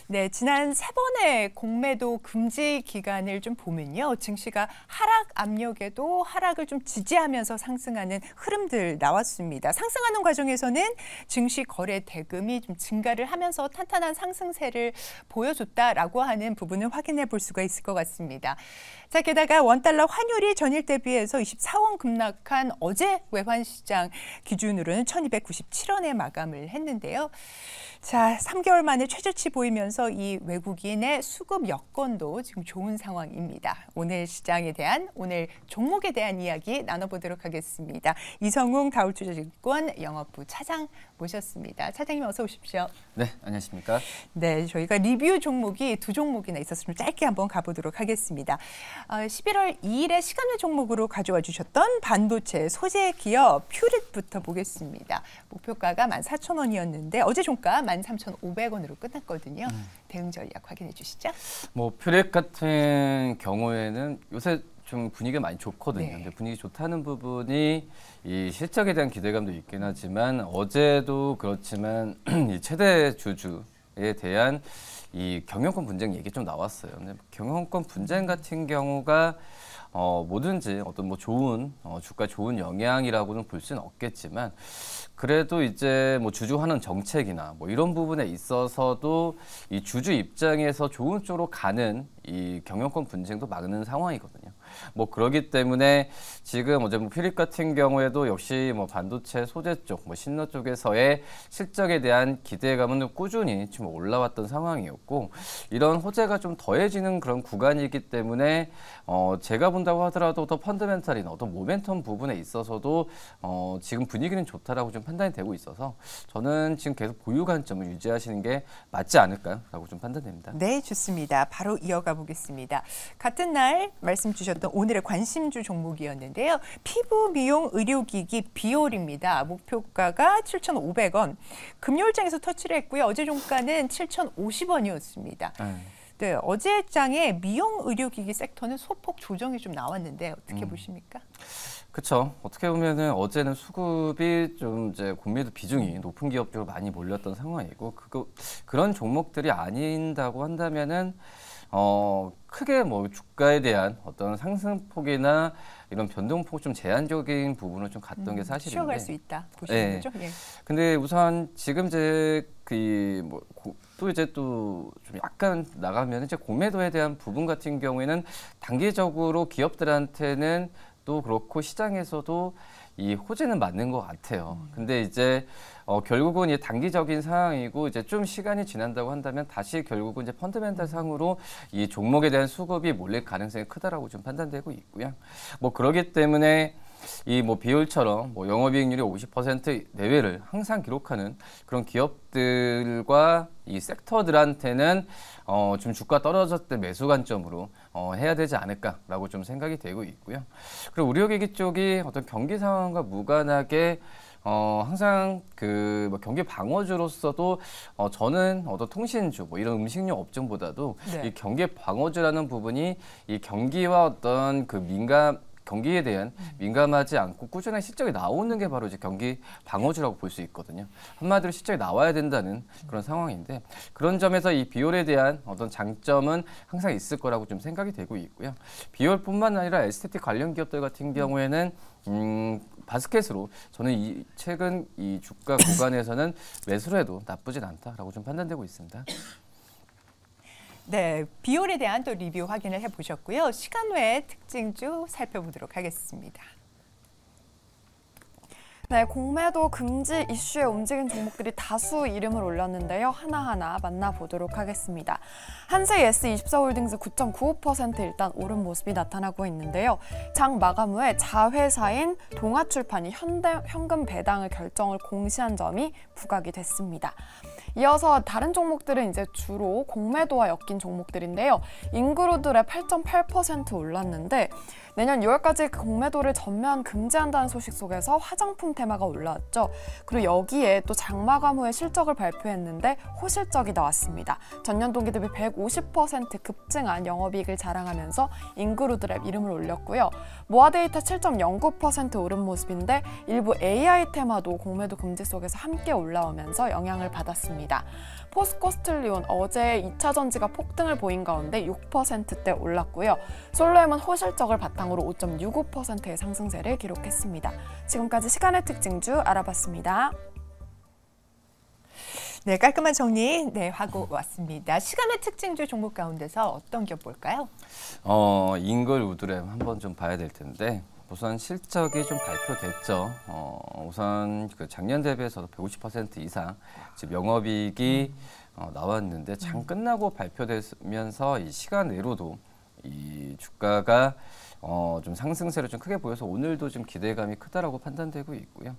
네, 지난 세 번의 공매도 금지 기간을 좀 보면요. 증시가 하락 압력에도 하락을 좀 지지하면서 상승하는 흐름들 나왔습니다. 상승하는 과정에서는 증시 거래 대금이 좀 증가를 하면서 탄탄한 상승세를 보여줬다라고 하는 부분을 확인해 볼 수가 있을 것 같습니다. 자, 게다가 원달러 환율이 전일 대비해서 24원 급락한 어제 외환시장 기준으로는 1297원에 마감을 했는데요. 자, 3개월 만에 최저치 보이면서 이 외국인의 수급 여건도 지금 좋은 상황입니다. 오늘 시장에 대한, 오늘 종목에 대한 이야기 나눠보도록 하겠습니다. 이성웅 다울투자증권 영업부 차장 모셨습니다. 차장님 어서 오십시오. 네, 안녕하십니까? 네, 저희가 리뷰 종목이 두 종목이나 있어서 좀 짧게 한번 가보도록 하겠습니다. 11월 2일에 시간외 종목으로 가져와 주셨던 반도체 소재 기업 퓨릿부터 보겠습니다. 목표가가 14,000원이었는데 어제 종가 13,500원으로 끝났거든요. 대응 전략 확인해 주시죠. 뭐 퓨릿 같은 경우에는 요새 좀 분위기가 많이 좋거든요. 네. 근데 분위기 좋다는 부분이 이 실적에 대한 기대감도 있긴 하지만 어제도 그렇지만 이 최대 주주에 대한 이 경영권 분쟁 얘기 좀 나왔어요. 근데 경영권 분쟁 같은 경우가 뭐든지 어떤 뭐 좋은 주가 좋은 영향이라고는 볼 수는 없겠지만 그래도 이제 뭐 주주환원 정책이나 뭐 이런 부분에 있어서도 이 주주 입장에서 좋은 쪽으로 가는 이 경영권 분쟁도 막는 상황이거든요. 뭐 그러기 때문에 지금 어제 뭐 퓨릿 같은 경우에도 역시 뭐 반도체 소재 쪽, 뭐 신노 쪽에서의 실적에 대한 기대감은 꾸준히 지금 올라왔던 상황이었고 이런 호재가 좀 더해지는 그런 구간이기 때문에 제가 본다고 하더라도 더 펀더멘탈이나 어떤 모멘텀 부분에 있어서도 지금 분위기는 좋다라고 좀 판단이 되고 있어서 저는 지금 계속 보유 관점을 유지하시는 게 맞지 않을까라고 좀 판단됩니다. 네, 좋습니다. 바로 이어가 보겠습니다. 같은 날 말씀 주셨던 오늘의 관심주 종목이었는데요. 피부 미용 의료기기 비올입니다. 목표가가 7,500원. 금요일장에서 터치를 했고요. 어제 종가는 7,050원이었습니다. 네, 어제 장에 미용 의료기기 섹터는 소폭 조정이 좀 나왔는데 어떻게 보십니까? 그렇죠. 어떻게 보면은 어제는 수급이 좀 이제 공매도 비중이 높은 기업 쪽으로 많이 몰렸던 상황이고 그런 종목들이 아닌다고 한다면은 크게 뭐 주가에 대한 어떤 상승폭이나 이런 변동폭 좀 제한적인 부분을 좀 갔던 게 사실인데 쉬어갈 수 있다 보시는 거죠? 예. 근데 우선 지금 이제 또 이제 또 좀 약간 나가면 이제 공매도에 대한 부분 같은 경우에는 단기적으로 기업들한테는 또 그렇고 시장에서도 이 호재는 맞는 것 같아요. 근데 이제 결국은 이 단기적인 상황이고 이제 좀 시간이 지난다고 한다면 다시 결국은 이제 펀더멘탈 상으로 이 종목에 대한 수급이 몰릴 가능성이 크다라고 좀 판단되고 있고요. 뭐 그러기 때문에 이 뭐 비율처럼 뭐 영업이익률이 50% 내외를 항상 기록하는 그런 기업들과 이 섹터들한테는 좀 주가 떨어졌을 때 매수 관점으로 해야 되지 않을까라고 좀 생각이 되고 있고요. 그리고 의료기기 쪽이 어떤 경기 상황과 무관하게 항상 뭐 경기 방어주로서도 저는 어떤 통신주 뭐 이런 음식료 업종보다도 네. 이 경기 방어주라는 부분이 이 경기와 어떤 그 경기에 대한 민감하지 않고 꾸준한 실적이 나오는 게 바로 이제 경기 방어주라고 볼 수 있거든요. 한마디로 실적이 나와야 된다는 그런 상황인데 그런 점에서 이 비올에 대한 어떤 장점은 항상 있을 거라고 좀 생각이 되고 있고요. 비올뿐만 아니라 에스테틱 관련 기업들 같은 경우에는 바스켓으로 저는 최근 이 주가 구간에서는 매수를 해도 나쁘진 않다라고 좀 판단되고 있습니다. 네, 비올에 대한 또 리뷰 확인을 해보셨고요. 시간 외 특징주 살펴보도록 하겠습니다. 네, 공매도 금지 이슈에 움직인 종목들이 다수 이름을 올렸는데요. 하나하나 만나보도록 하겠습니다. 한세 예스24홀딩스 9.95% 일단 오른 모습이 나타나고 있는데요. 장 마감 후에 자회사인 동아출판이 현금 배당을 결정을 공시한 점이 부각이 됐습니다. 이어서 다른 종목들은 이제 주로 공매도와 엮인 종목들인데요. 인그루드랩 8.8% 올랐는데 내년 6월까지 그 공매도를 전면 금지한다는 소식 속에서 화장품 테마가 올라왔죠. 그리고 여기에 또 장마감 후에 실적을 발표했는데 호실적이 나왔습니다. 전년 동기 대비 150% 급증한 영업이익을 자랑하면서 인그루드랩 이름을 올렸고요. 모아데이터 7.09% 오른 모습인데 일부 AI 테마도 공매도 금지 속에서 함께 올라오면서 영향을 받았습니다. 있습니다. 포스코스틀리온 어제 2차 전지가 폭등을 보인 가운데 6%대 올랐고요. 솔로엠은 호실적을 바탕으로 5.65%의 상승세를 기록했습니다. 지금까지 시간의 특징주 알아봤습니다. 네, 깔끔한 정리 하고 왔습니다. 시간의 특징주 종목 가운데서 어떤 기업 볼까요? 잉글우드램 한번 좀 봐야 될 텐데 우선 실적이 좀 발표됐죠. 우선 그 작년 대비해서도 150% 이상 지금 영업이익이 나왔는데 장 끝나고 발표되면서 이 시간 내로도 이 주가가 좀 상승세를 좀 크게 보여서 오늘도 좀 기대감이 크다라고 판단되고 있고요.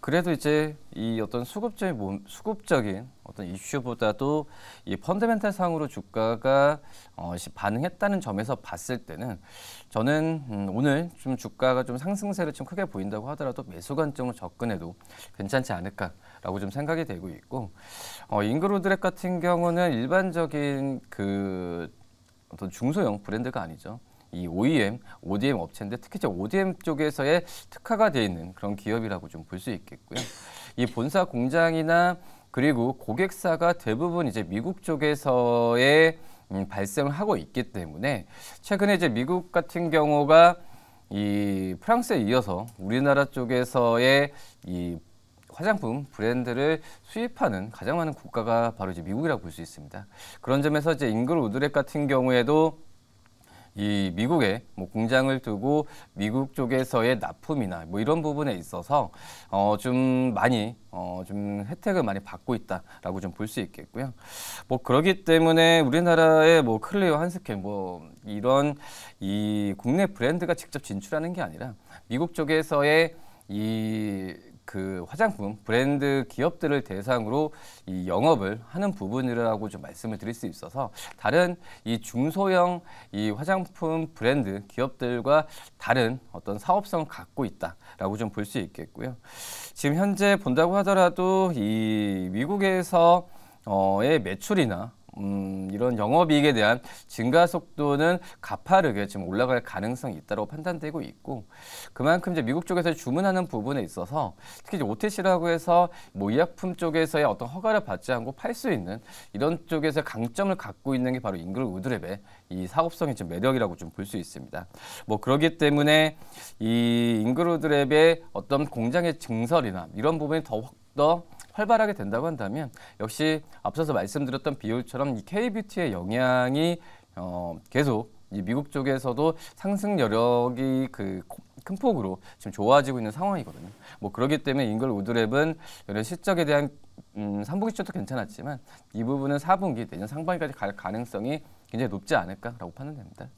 그래도 이제 이 어떤 수급적인 어떤 이슈보다도 이 펀더멘탈 상으로 주가가 반응했다는 점에서 봤을 때는 저는 오늘 좀 주가가 좀 상승세를 좀 크게 보인다고 하더라도 매수 관점으로 접근해도 괜찮지 않을까라고 좀 생각이 되고 있고, 잉그로드랩 같은 경우는 일반적인 그 어떤 중소형 브랜드가 아니죠. 이 OEM, ODM 업체인데 특히 이제 ODM 쪽에서의 특화가 되어 있는 그런 기업이라고 좀 볼 수 있겠고요. 이 본사 공장이나 그리고 고객사가 대부분 이제 미국 쪽에서의 발생을 하고 있기 때문에 최근에 이제 미국 같은 경우가 이 프랑스에 이어서 우리나라 쪽에서의 이 화장품 브랜드를 수입하는 가장 많은 국가가 바로 이제 미국이라고 볼 수 있습니다. 그런 점에서 이제 잉글우드랩 같은 경우에도 이 미국에 뭐 공장을 두고 미국 쪽에서의 납품이나 뭐 이런 부분에 있어서 좀 많이 좀 혜택을 많이 받고 있다라고 좀 볼 수 있겠고요. 뭐 그렇기 때문에 우리나라의 뭐 클레오, 한스캔 뭐 이런 이 국내 브랜드가 직접 진출하는 게 아니라 미국 쪽에서의 이 그 화장품 브랜드 기업들을 대상으로 이 영업을 하는 부분이라고 좀 말씀을 드릴 수 있어서 다른 이 중소형 이 화장품 브랜드 기업들과 다른 어떤 사업성을 갖고 있다라고 좀 볼 수 있겠고요. 지금 현재 본다고 하더라도 이 미국에서의 매출이나 이런 영업이익에 대한 증가 속도는 가파르게 지금 올라갈 가능성이 있다고 판단되고 있고, 그만큼 이제 미국 쪽에서 주문하는 부분에 있어서 특히 이제 OTC라고 해서 뭐 의약품 쪽에서의 어떤 허가를 받지 않고 팔 수 있는 이런 쪽에서 강점을 갖고 있는 게 바로 잉글우드랩의 이 사업성의 지금 매력이라고 좀 볼 수 있습니다. 뭐 그렇기 때문에 이 잉글우드랩의 어떤 공장의 증설이나 이런 부분이 더 활발하게 된다고 한다면 역시 앞서서 말씀드렸던 비율처럼 이 K-뷰티의 영향이 계속 이 미국 쪽에서도 상승 여력이 그 큰 폭으로 지금 좋아지고 있는 상황이거든요. 뭐 그렇기 때문에 잉글우드랩은 이런 실적에 대한 3분기 수준도 괜찮았지만 이 부분은 4분기 내년 상반기까지 갈 가능성이 굉장히 높지 않을까라고 판단됩니다.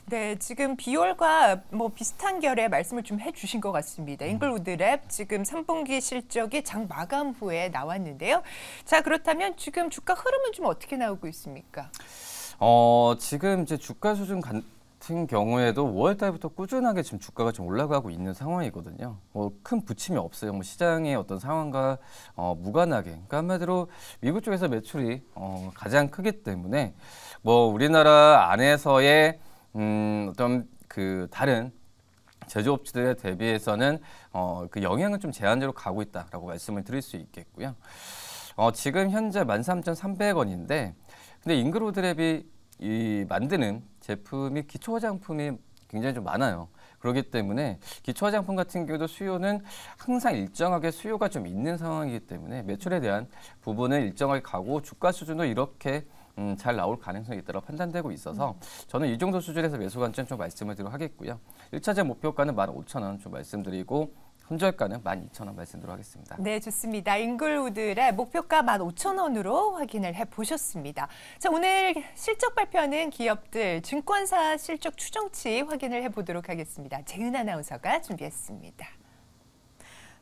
네, 지금 비율과 뭐 비슷한 결의 말씀을 좀 해주신 것 같습니다. 잉글우드랩 지금 3분기 실적이 장 마감 후에 나왔는데요. 자, 그렇다면 지금 주가 흐름은 좀 어떻게 나오고 있습니까? 지금 이제 주가 수준 같은 경우에도 5월 달부터 꾸준하게 지금 주가가 좀 올라가고 있는 상황이거든요. 큰 부침이 없어요. 뭐 시장의 어떤 상황과 무관하게. 그러니까 한마디로 미국 쪽에서 매출이 가장 크기 때문에 뭐 우리나라 안에서의 어떤 그 다른 제조업체들에 대비해서는 그 영향은 좀 제한적으로 가고 있다라고 말씀을 드릴 수 있겠고요. 지금 현재 13,300원인데 근데 잉글우드랩이 이 만드는 제품이 기초 화장품이 굉장히 좀 많아요. 그렇기 때문에 기초 화장품 같은 경우도 수요는 항상 일정하게 수요가 좀 있는 상황이기 때문에 매출에 대한 부분은 일정하게 가고 주가 수준도 이렇게 잘 나올 가능성이 있다고 판단되고 있어서 저는 이 정도 수준에서 매수 관점 좀 말씀을 드리도록 하겠고요. 1차적 목표가는 15,000원 좀 말씀드리고 손절가는 12,000원 말씀드리도록 하겠습니다. 네, 좋습니다. 잉글우드랩 목표가 15,000원으로 확인을 해보셨습니다. 자, 오늘 실적 발표하는 기업들 증권사 실적 추정치 확인을 해보도록 하겠습니다. 재은 아나운서가 준비했습니다.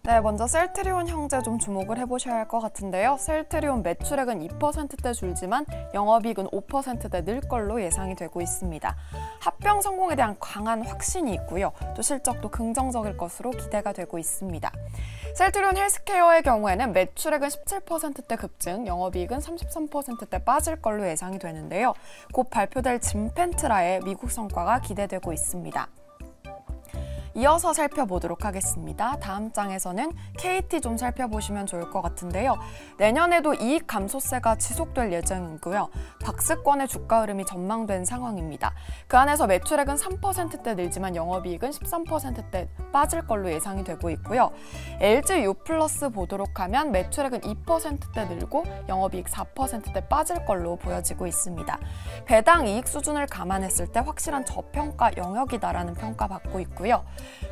네, 먼저 셀트리온 형제 좀 주목을 해보셔야 할 것 같은데요. 셀트리온 매출액은 2%대 줄지만 영업이익은 5%대 늘 걸로 예상이 되고 있습니다. 합병 성공에 대한 강한 확신이 있고요. 또 실적도 긍정적일 것으로 기대가 되고 있습니다. 셀트리온 헬스케어의 경우에는 매출액은 17%대 급증, 영업이익은 33%대 빠질 걸로 예상이 되는데요. 곧 발표될 짐펜트라의 미국 성과가 기대되고 있습니다. 이어서 살펴보도록 하겠습니다. 다음 장에서는 KT 좀 살펴보시면 좋을 것 같은데요. 내년에도 이익 감소세가 지속될 예정이고요. 박스권의 주가 흐름이 전망된 상황입니다. 그 안에서 매출액은 3%대 늘지만 영업이익은 13%대 빠질 걸로 예상이 되고 있고요. LG U+ 보도록 하면 매출액은 2%대 늘고 영업이익 4%대 빠질 걸로 보여지고 있습니다. 배당 이익 수준을 감안했을 때 확실한 저평가 영역이다라는 평가 받고 있고요.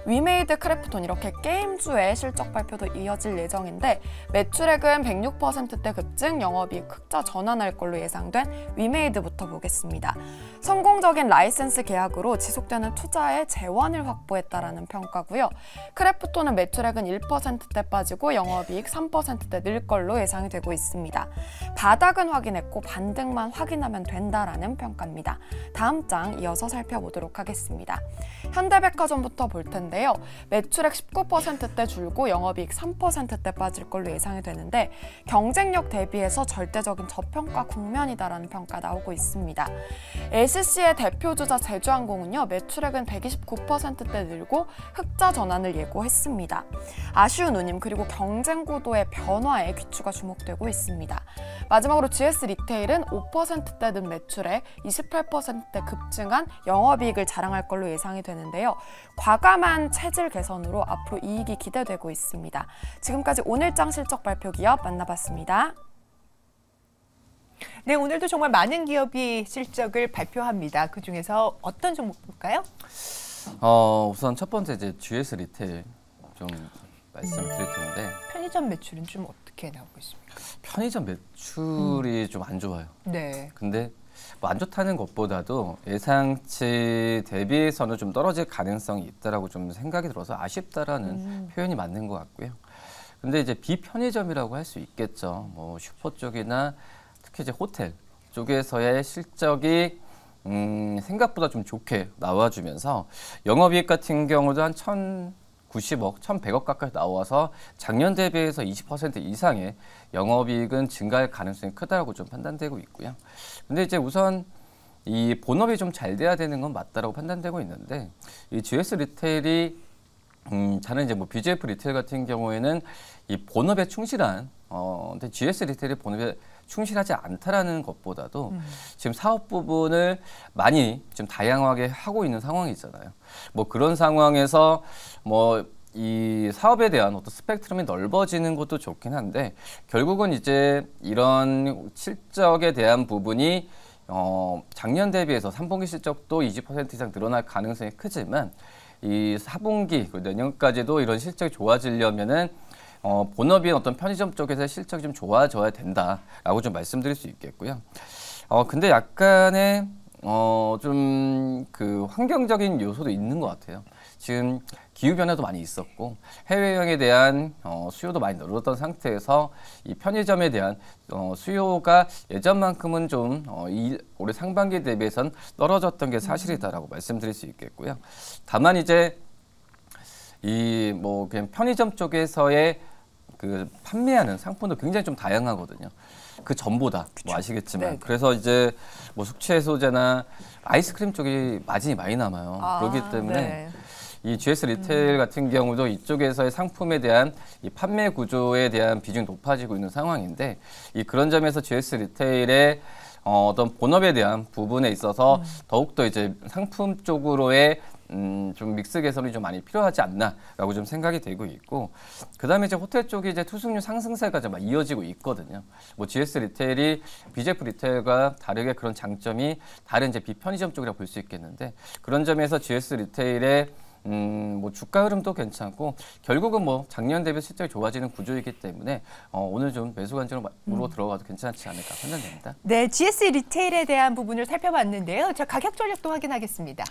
위메이드 크래프톤 이렇게 게임주의 실적 발표도 이어질 예정인데 매출액은 106%대 급증, 영업이익 흑자 전환할 걸로 예상된 위메이드부터 보겠습니다. 성공적인 라이센스 계약으로 지속되는 투자의 재원을 확보했다라는 평가고요. 크래프톤은 매출액은 1%대 빠지고 영업이익 3%대 늘 걸로 예상이 되고 있습니다. 바닥은 확인했고 반등만 확인하면 된다라는 평가입니다. 다음 장 이어서 살펴보도록 하겠습니다. 현대백화점부터 볼 텐데요. 매출액 19%대 줄고 영업이익 3%대 빠질 걸로 예상이 되는데 경쟁력 대비해서 절대적인 저평가 국면이다라는 평가 나오고 있습니다. SC의 대표주자 제주항공은요. 매출액은 129%대 늘고 흑자 전환을 예고했습니다. 아쉬운 운임 그리고 경쟁 구도의 변화에 귀추가 주목되고 있습니다. 마지막으로 GS 리테일은 5%대 는 매출액 28%대 급증한 영업이익을 자랑할 걸로 예상이 되는데요. 과감한 체질 개선으로 앞으로 이익이 기대되고 있습니다. 지금까지 오늘장 실적 발표 기업 만나봤습니다. 네, 오늘도 정말 많은 기업이 실적을 발표합니다. 그중에서 어떤 종목 볼까요? 우선 첫 번째 이제 GS 리테일 좀 말씀을 드릴 텐데 편의점 매출은 좀 어떻게 나오고 있습니까? 편의점 매출이 좀 안 좋아요. 네. 근데 뭐 안 좋다는 것보다도 예상치 대비해서는 좀 떨어질 가능성이 있다라고 좀 생각이 들어서 아쉽다라는 표현이 맞는 것 같고요. 근데 이제 비편의점이라고 할 수 있겠죠. 뭐 슈퍼 쪽이나 특히 이제 호텔 쪽에서의 실적이 생각보다 좀 좋게 나와주면서 영업이익 같은 경우도 한 1,090억, 1,100억 가까이 나와서 작년 대비해서 20% 이상의 영업이익은 증가할 가능성이 크다고 좀 판단되고 있고요. 근데 이제 우선 이 본업이 좀 잘 돼야 되는 건 맞다라고 판단되고 있는데 이 GS 리테일이 저는 이제 뭐 BGF 리테일 같은 경우에는 이 본업에 충실한 근데 GS 리테일이 본업에 충실하지 않다라는 것보다도 지금 사업 부분을 많이 좀 다양하게 하고 있는 상황이잖아요. 뭐 그런 상황에서 뭐 이 사업에 대한 어떤 스펙트럼이 넓어지는 것도 좋긴 한데 결국은 이제 이런 실적에 대한 부분이 작년 대비해서 3분기 실적도 20% 이상 늘어날 가능성이 크지만 이 4분기 내년까지도 이런 실적이 좋아지려면은 본업인 어떤 편의점 쪽에서 실적이 좀 좋아져야 된다라고 좀 말씀드릴 수 있겠고요. 근데 약간의 좀 그 환경적인 요소도 있는 것 같아요. 지금 기후 변화도 많이 있었고 해외여행에 대한 수요도 많이 늘었던 상태에서 이 편의점에 대한 수요가 예전만큼은 좀 올해 상반기 대비해서는 떨어졌던 게 사실이다라고 말씀드릴 수 있겠고요. 다만 이제 이 뭐 그냥 편의점 쪽에서의 그 판매하는 상품도 굉장히 좀 다양하거든요. 그 전보다 뭐 아시겠지만 네. 그래서 이제 뭐 숙취해소제나 아이스크림 쪽이 마진이 많이 남아요. 그렇기 때문에 네. 이 GS 리테일 같은 경우도 이쪽에서의 상품에 대한 이 판매 구조에 대한 비중이 높아지고 있는 상황인데 이 그런 점에서 GS 리테일의 어떤 본업에 대한 부분에 있어서 더욱더 이제 상품 쪽으로의 좀 믹스 개선이 좀 많이 필요하지 않나라고 좀 생각이 되고 있고 그다음에 이제 호텔 쪽이 이제 투숙률 상승세가 좀 이어지고 있거든요. 뭐 GS 리테일이 BGF 리테일과 다르게 그런 장점이 다른 이제 비편의점 쪽이라고 볼 수 있겠는데 그런 점에서 GS 리테일의 뭐 주가 흐름도 괜찮고 결국은 뭐 작년 대비 실적이 좋아지는 구조이기 때문에 오늘 좀 매수 관점으로 들어가도 괜찮지 않을까 판단됩니다. 네, GS 리테일에 대한 부분을 살펴봤는데요. 자, 가격 전략도 확인하겠습니다.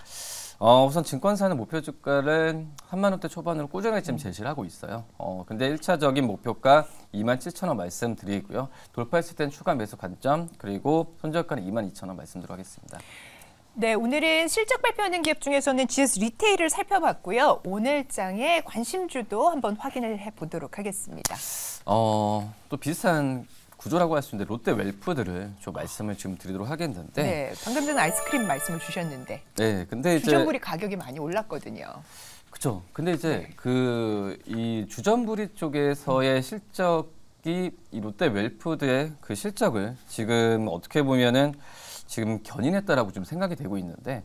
우선 증권사는 목표 주가를 3만 원대 초반으로 꾸준히 지금 제시를 하고 있어요. 근데 1차적인 목표가 27,000원 말씀드리고요. 돌파했을 땐 추가 매수 관점 그리고 손절가는 22,000원 말씀드리겠습니다. 네, 오늘은 실적 발표하는 기업 중에서는 GS 리테일을 살펴봤고요. 오늘 장의 관심주도 한번 확인을 해보도록 하겠습니다. 또 비슷한 구조라고 할 수 있는데 롯데 웰푸드를 좀 말씀을 지금 드리도록 하겠는데 네, 방금 전에 아이스크림 말씀을 주셨는데 네, 근데 이제 주전부리 가격이 많이 올랐거든요. 그렇죠. 근데 이제 이 주전부리 쪽에서의 실적이 이 롯데 웰푸드의 그 실적을 지금 어떻게 보면은 지금 견인했다라고 좀 생각이 되고 있는데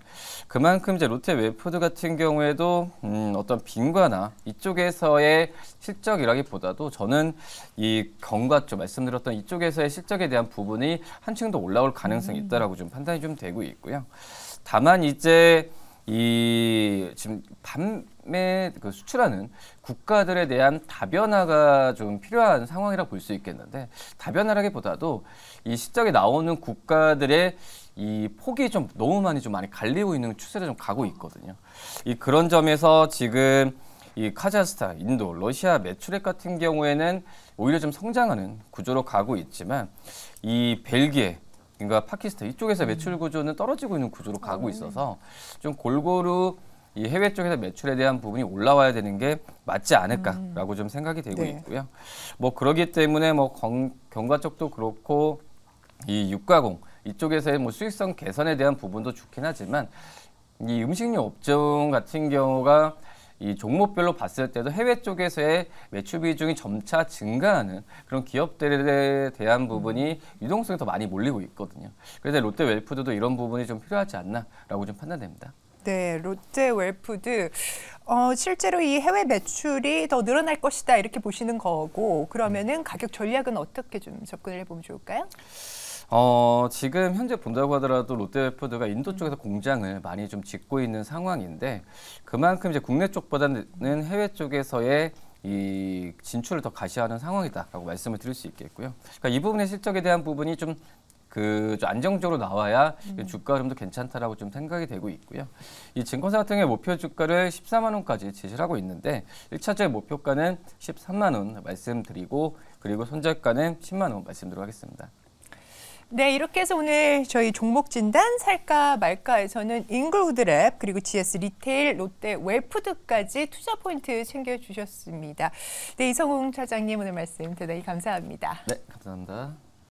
그만큼 이제 롯데 웰푸드 같은 경우에도 어떤 빈과나 이쪽에서의 실적이라기보다도 저는 이 경과 쪽 말씀드렸던 이쪽에서의 실적에 대한 부분이 한층 더 올라올 가능성이 있다라고 좀 판단이 좀 되고 있고요. 다만 이제 지금 판매 수출하는 국가들에 대한 다변화가 좀 필요한 상황이라 볼 수 있겠는데 다변화라기보다도 이 실적에 나오는 국가들의 이 폭이 좀 너무 많이 갈리고 있는 추세를 좀 가고 있거든요. 그런 점에서 지금 이 카자흐스탄, 인도, 러시아 매출액 같은 경우에는 오히려 좀 성장하는 구조로 가고 있지만 이 벨기에 그러니까 파키스탄 이쪽에서 매출 구조는 떨어지고 있는 구조로 가고 있어서 좀 골고루 이 해외 쪽에서 매출에 대한 부분이 올라와야 되는 게 맞지 않을까라고 좀 생각이 되고 있고요. 뭐 그러기 때문에 뭐 경과 쪽도 그렇고 이 육가공 이쪽에서의 뭐 수익성 개선에 대한 부분도 좋긴 하지만 이 음식료 업종 같은 경우가 이 종목별로 봤을 때도 해외 쪽에서의 매출 비중이 점차 증가하는 그런 기업들에 대한 부분이 유동성이 더 많이 몰리고 있거든요. 그래서 롯데 웰푸드도 이런 부분이 좀 필요하지 않나라고 좀 판단됩니다. 네, 롯데 웰푸드 실제로 이 해외 매출이 더 늘어날 것이다 이렇게 보시는 거고 그러면은 가격 전략은 어떻게 좀 접근을 해보면 좋을까요? 지금 현재 본다고 하더라도 롯데웰푸드가 인도 쪽에서 공장을 많이 좀 짓고 있는 상황인데 그만큼 이제 국내 쪽보다는 해외 쪽에서의 이 진출을 더 가시하는 상황이다라고 말씀을 드릴 수 있겠고요. 그러니까 이 부분의 실적에 대한 부분이 좀 안정적으로 나와야 주가 흐름도 괜찮다라고 좀 생각이 되고 있고요. 이 증권사 같은 경우에 목표 주가를 14만 원까지 제시를 하고 있는데 1차적인 목표가는 13만 원 말씀드리고 그리고 손절가는 10만 원 말씀드리도록 하겠습니다. 네, 이렇게 해서 오늘 저희 종목 진단 살까 말까에서는 인글후드랩 그리고 GS 리테일, 롯데 웰푸드까지 투자 포인트 챙겨주셨습니다. 네, 이성웅 차장님 오늘 말씀 대단히 감사합니다. 네, 감사합니다.